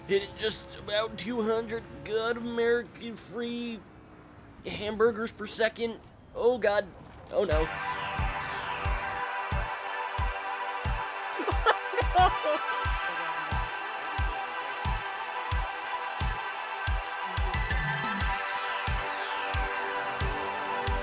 Hit just about 200 good American free hamburgers per second. Oh god. Oh no.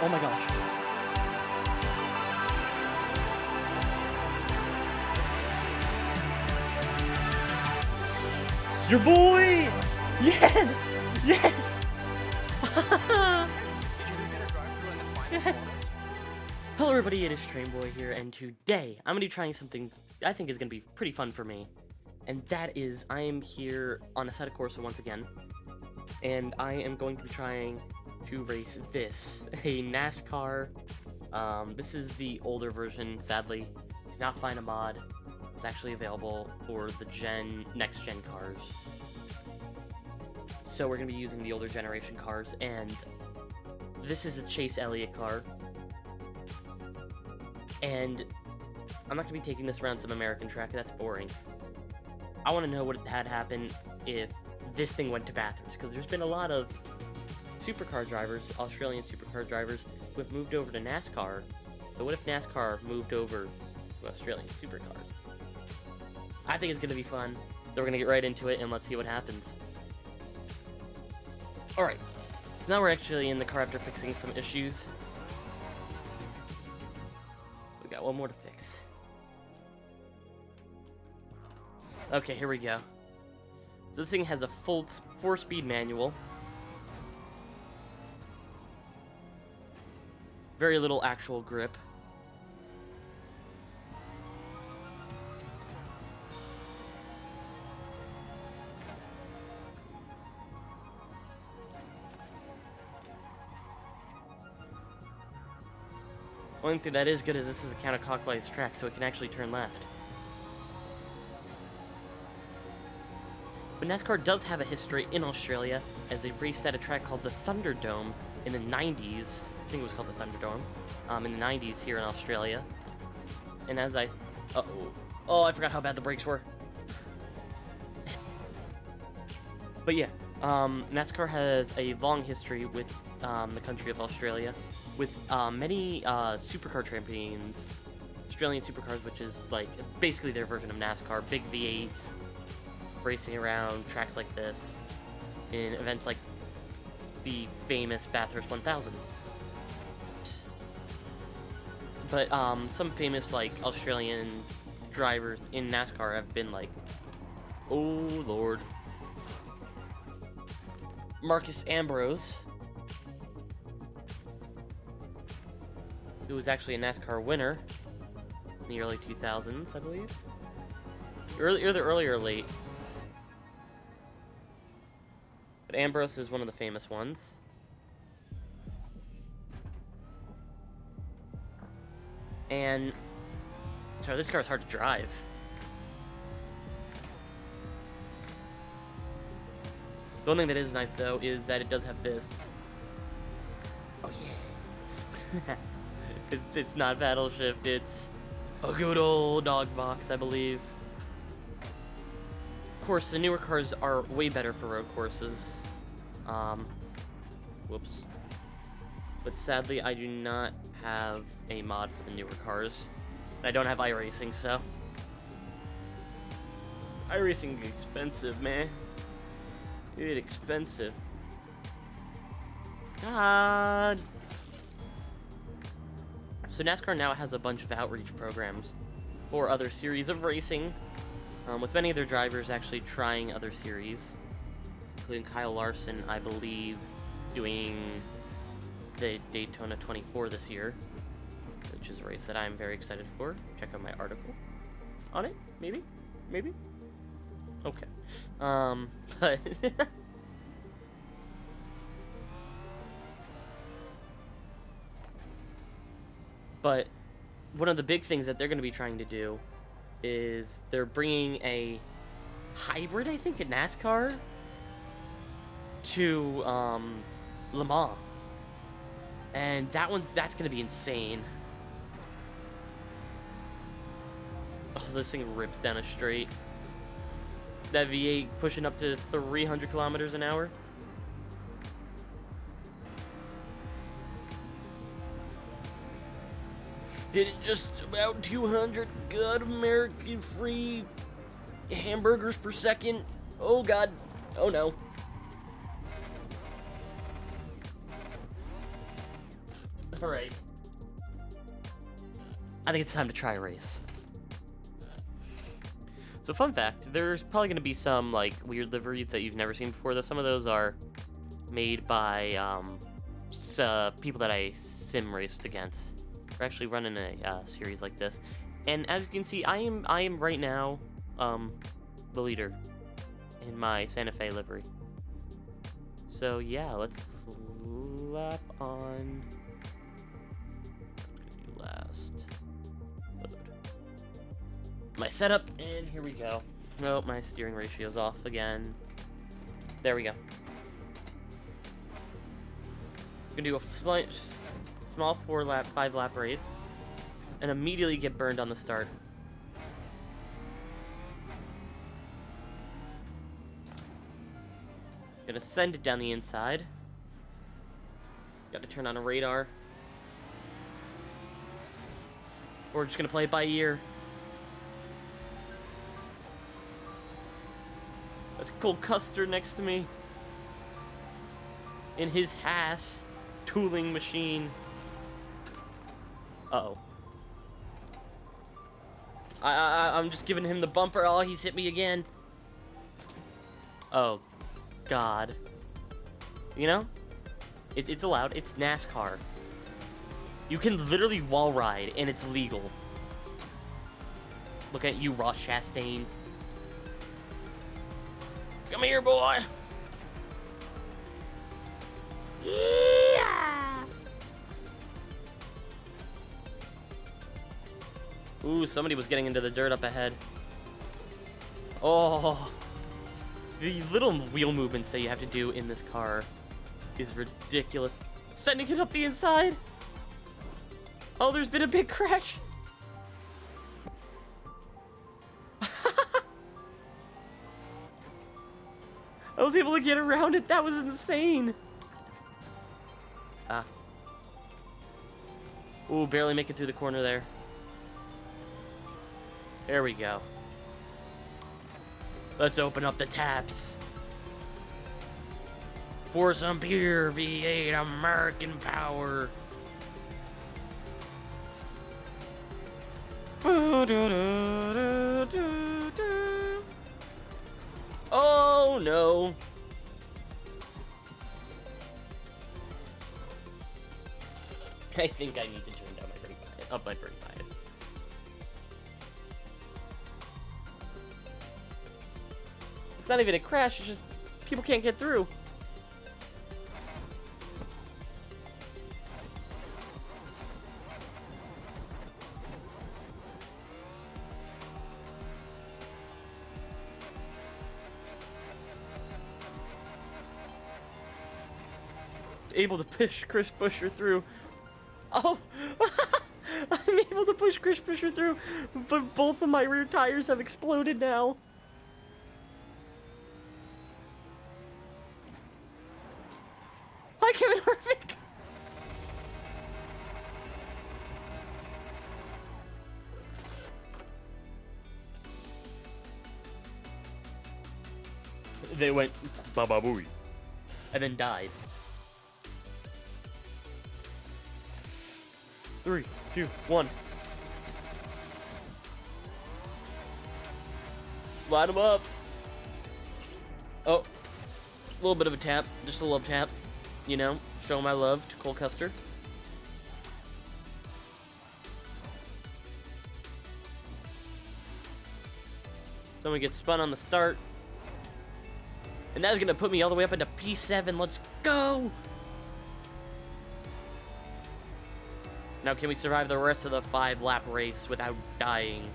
Oh my gosh. Your boy! Yes! Yes! Yes! Hello everybody, it is Trainboy here, and today I'm going to be trying something I think is going to be pretty fun for me. And that is, I am here on Assetto Corsa once again, and I am going to be trying to race this, a NASCAR. This is the older version, sadly. Did not find a mod. It's actually available for the next gen cars. So we're going to be using the older generation cars, and this is a Chase Elliott car. And I'm not going to be taking this around some American track, that's boring. I want to know what had happened if this thing went to Bathurst, because there's been a lot of supercar drivers, Australian supercar drivers, who have moved over to NASCAR. So what if NASCAR moved over to Australian supercars? I think it's going to be fun, so we're going to get right into it, and let's see what happens. Alright, so now we're actually in the car after fixing some issues. We got one more to fix. Okay, here we go. So this thing has a full 4-speed manual. Very little actual grip. One thing that is good is this is a counterclockwise track, so it can actually turn left. But NASCAR does have a history in Australia, as they raced at a track called the Thunderdome in the 90s. I think it was called the Thunderdome. In the 90s here in Australia. And as I... Oh, I forgot how bad the brakes were. But yeah, NASCAR has a long history with the country of Australia, with many supercar champions, Australian supercars, which is like basically their version of NASCAR, big V8s, racing around tracks like this, in events like the famous Bathurst 1000. But some famous like Australian drivers in NASCAR have been like, oh lord, Marcus Ambrose, who was actually a NASCAR winner in the early 2000s, I believe. Either early or late. But Ambrose is one of the famous ones. And sorry, this car is hard to drive. The one thing that is nice though is that it does have this. Oh yeah. It's not paddle shift, it's a good old dog box, I believe. Of course, the newer cars are way better for road courses. Whoops. But sadly, I do not have a mod for the newer cars. I don't have iRacing, so... iRacing is expensive, man. It's expensive. God... So NASCAR now has a bunch of outreach programs for other series of racing, with many of their drivers actually trying other series, including Kyle Larson, I believe, doing the Daytona 24 this year, which is a race that I'm very excited for. Check out my article on it, maybe? Okay. But... But one of the big things that they're going to be trying to do is they're bringing a hybrid, I think, in NASCAR to Le Mans. And that's going to be insane. Oh, this thing rips down a straight. that V8 pushing up to 300 kilometers an hour. Did it just about 200 good American free hamburgers per second? Oh god. Oh no. Alright. I think it's time to try a race. So fun fact, there's probably going to be some like weird liveries that you've never seen before, though some of those are made by people that I sim raced against. We're actually running a series like this. And as you can see, I am right now the leader in my Santa Fe livery. So yeah, let's slap on. I'm gonna do last. Load. My setup, and here we go. Oh, my steering ratio's off again. There we go. I'm gonna do a small 5-lap race, and immediately get burned on the start. Gonna send it down the inside. Got to turn on a radar. We're just gonna play it by ear. That's Cole Custer next to me in his Haas tooling machine. Uh-oh. I'm just giving him the bumper. Oh, he's hit me again. Oh, God. You know? It's allowed. It's NASCAR. You can literally wall ride, and it's legal. Look at you, Ross Chastain. Come here, boy. Yeah. Ooh, somebody was getting into the dirt up ahead. Oh, the little wheel movements that you have to do in this car is ridiculous. Sending it up the inside. Oh, there's been a big crash. I was able to get around it. That was insane. Ah. Ooh, barely make it through the corner there. There we go. Let's open up the taps. For some pure V8 American power. Oh no. I think I need to turn down my 35, up my 35. It's not even a crash, it's just people can't get through. Able to push Chris Buescher through. Oh, I'm able to push Chris Buescher through, but both of my rear tires have exploded now. Hi, Kevin Harvick. They went baba booey, and then died. 3, 2, 1. Line them up. Oh, a little bit of a tap, just a love tap. You know, show my love to Cole Custer. Someone gets spun on the start. And that's gonna put me all the way up into P7. Let's go! Now, can we survive the rest of the 5-lap race without dying?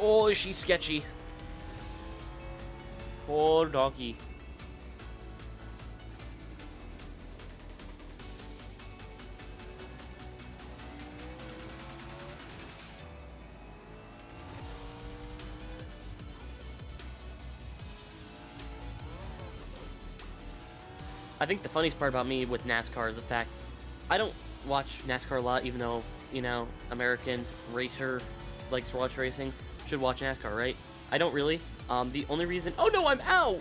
Oh, is she sketchy? Poor donkey. I think the funniest part about me with NASCAR is the fact I don't watch NASCAR a lot, even though, you know, American racer likes to watch racing, should watch NASCAR, right? I don't really. The only reason... Oh no, I'm out!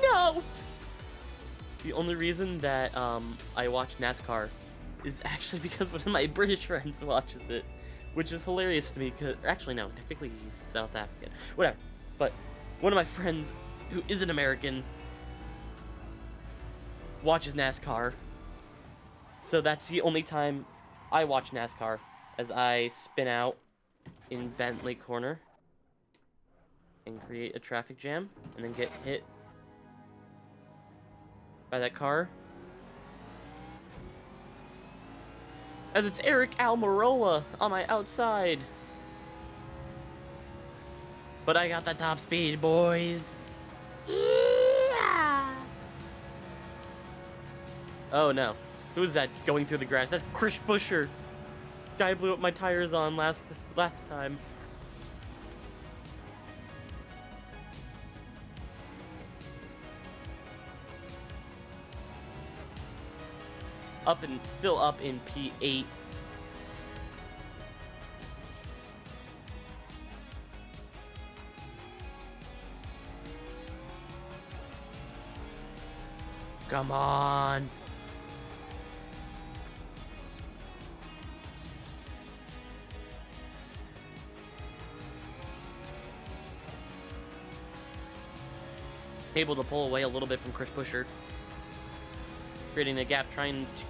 No! The only reason that I watch NASCAR is actually because one of my British friends watches it, which is hilarious to me, because... Actually, no, technically he's South African. Whatever. But one of my friends, who is an American, watches NASCAR. So that's the only time I watch NASCAR, as I spin out in Bentley Corner and create a traffic jam, and then get hit by that car. As it's Eric Almirola on my outside. But I got the top speed, boys. Yeah. Oh no. Who's that going through the grass? That's Chris Buescher. Guy blew up my tires on last time. Still up in P8. Come on. Able to pull away a little bit from Chris Buescher, creating a gap, trying to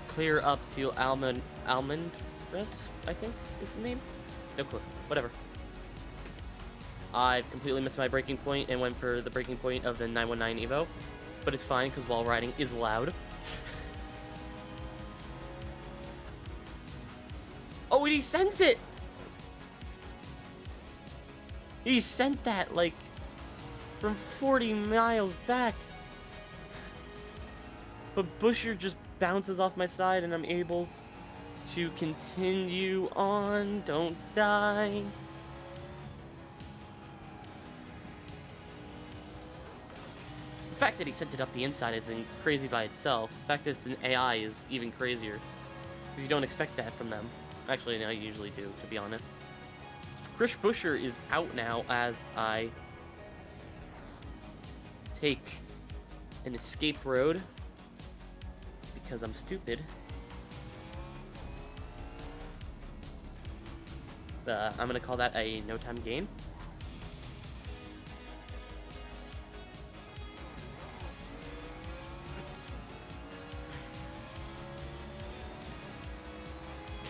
clear up to Almondres, I think is the name. No clue. Whatever. I've completely missed my braking point and went for the braking point of the 919 Evo, but it's fine because while riding is loud. Oh, and he sends it. He sent that like from 40 miles back. But Buescher just bounces off my side and I'm able to continue on. Don't die. The fact that he sent it up the inside isn't crazy by itself. The fact that it's an AI is even crazier. Because you don't expect that from them. Actually, no, you usually do, to be honest. Chris Buescher is out now as I take an escape road because I'm stupid. I'm gonna call that a no time gain.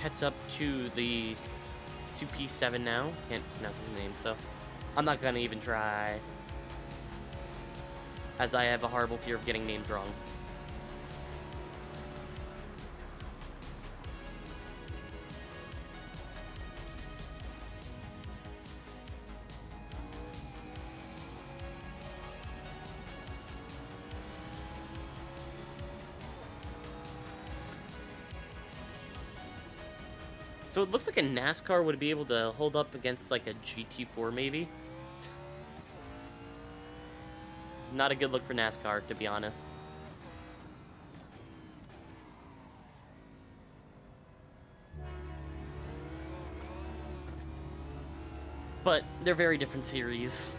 Catch up to the 2P7 now. Can't pronounce his name, so I'm not gonna even try, as I have a horrible fear of getting names wrong. So it looks like a NASCAR would be able to hold up against like a GT4 maybe. Not a good look for NASCAR, to be honest. But they're very different series.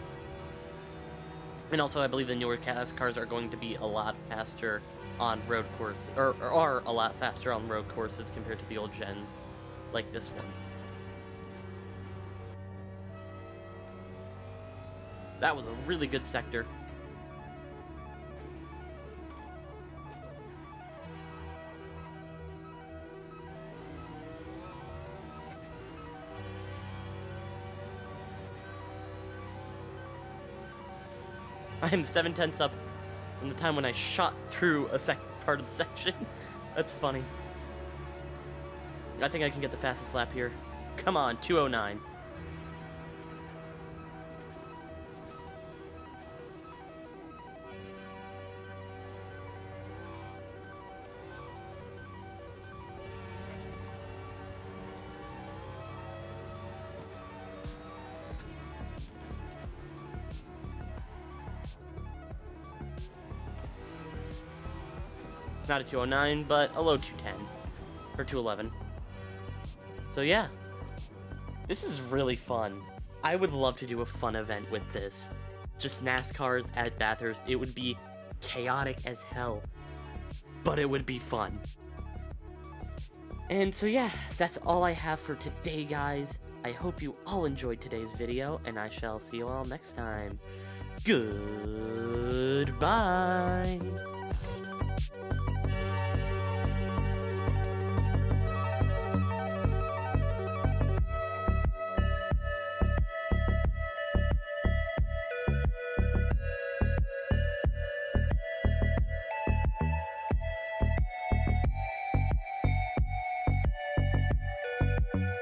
And also I believe the newer NASCARs are going to be a lot faster on road courses, or are a lot faster on road courses compared to the old gens, like this one. That was a really good sector. I am 7/10 up from the time when I shot through a part of the section. That's funny. I think I can get the fastest lap here. Come on, 2:09. Not a 209, but a low 210. Or 211. So yeah. This is really fun. I would love to do a fun event with this. Just NASCAR's at Bathurst. It would be chaotic as hell. But it would be fun. And so yeah, that's all I have for today, guys. I hope you all enjoyed today's video, and I shall see you all next time. Goodbye!